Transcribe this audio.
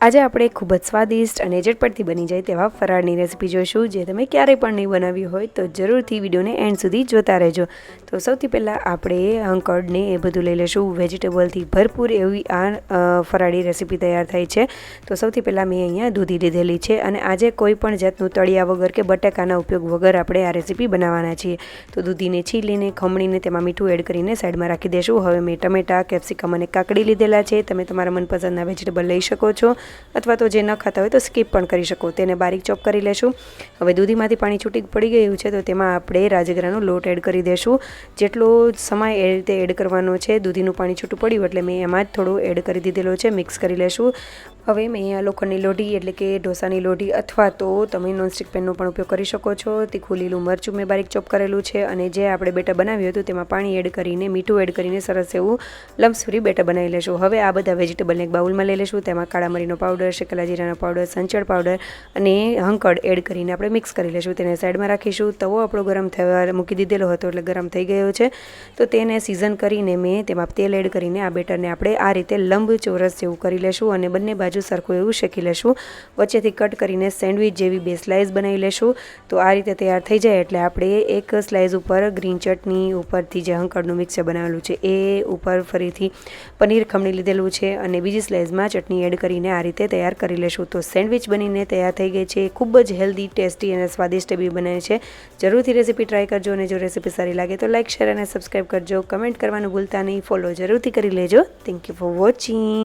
આજે આપણે ખૂબ જ સ્વાદિષ્ટ અને ઝટપટથી બની જાય તેવા ફરાળની રેસીપી જોઈશું, જે તમે ક્યારેય પણ નહીં બનાવી હોય તો જરૂરથી વિડીયોને એન્ડ સુધી જોતા રહેજો। તો સૌથી પહેલાં આપણે હંકડને એ બધું લઈ લઈશું। વેજીટેબલથી ભરપૂર એવી આ ફરાળી રેસીપી તૈયાર થાય છે। તો સૌથી પહેલાં મેં અહીંયા દૂધી લીધેલી છે અને આજે કોઈ પણ જાતનું તળિયા વગર કે બટાકાના ઉપયોગ વગર આપણે આ રેસીપી બનાવવાના છીએ। તો દૂધીને છીલીને ખમણીને તેમાં મીઠું એડ કરીને સાઈડમાં રાખી દઈશું। હવે મેં ટમેટાં, કેપ્સિકમ અને કાકડી લીધેલા છે। તમે તમારા મનપસંદના વેજીટેબલ લઈ શકો છો, અથવા તો જે ન ખાતા હોય તો સ્કીપ પણ કરી શકો। તેને બારીક ચોપ કરી લેશું। હવે દૂધીમાંથી પાણી છૂટી પડી ગયું છે તો તેમાં આપણે રાજગરાનો લોટ એડ કરી દેશું। જેટલો સમય એ રીતે એડ કરવાનો છે, દૂધીનું પાણી છૂટું પડ્યું એટલે મેં એમાં જ થોડું એડ કરી દીધેલો છે। મિક્સ કરી લેશું। હવે મેં અહીંયા લોખંડની લોઢી એટલે કે ઢોસાની લોઢી અથવા તો તમે નોનસ્ટિક પેનનો પણ ઉપયોગ કરી શકો છો। તીખું લીલું મરચું મેં બારીક ચોપ કરેલું છે અને જે આપણે બેટર બનાવ્યું હતું તેમાં પાણી એડ કરીને મીઠું એડ કરીને સરસ એવું લમ્સ ફ્રી બેટર બનાવી લેશું। હવે આ બધા વેજીટેબલને એક બાઉલમાં લઈ લેશું। તેમાં કાળા મરીનો પાવડર, શેકેલા જીરાનો પાવડર, સંચળ પાવડર અને હંકડ એડ કરીને આપણે મિક્સ કરી લેશું। તેને સાઈડમાં રાખીશું। તવો આપણો ગરમ થવા મૂકી દીધેલો હતો એટલે ગરમ થઈ ગયો છે। તો તેને સિઝન કરીને મેં તેમાં તેલ એડ કરીને આ બેટરને આપણે આ રીતે લંબ ચોરસ જેવું કરી લેશું અને બંને બાજુ સરખું એવું શેકી લેશું। વચ્ચેથી કટ કરીને સેન્ડવિચ જેવી બે સ્લાઇસ બનાવી લેશું। તો આ રીતે તૈયાર થઈ જાય એટલે આપણે એક સ્લાઇસ ઉપર ગ્રીન ચટણી, ઉપરથી જે હંકડનું મિક્સર બનાવેલું છે એ ઉપર ફરીથી પનીર ખમણી લીધેલું છે અને બીજી સ્લાઇસમાં ચટણી એડ કરીને આ રીતે તૈયાર કરી લેશું। તો સેન્ડવિચ બનીને તૈયાર થઈ ગઈ છે। ખૂબ જ હેલ્ધી, ટેસ્ટી અને સ્વાદિષ્ટ બી બને છે। જરૂરથી રેસીપી ટ્રાય કરજો અને જો રેસીપી સારી લાગે તો લાઇક, શેર અને સબસ્ક્રાઈબ કરજો। કમેન્ટ કરવાનું ભૂલતા નહીં। ફોલો જરૂરથી કરી લેજો। Thank you for watching.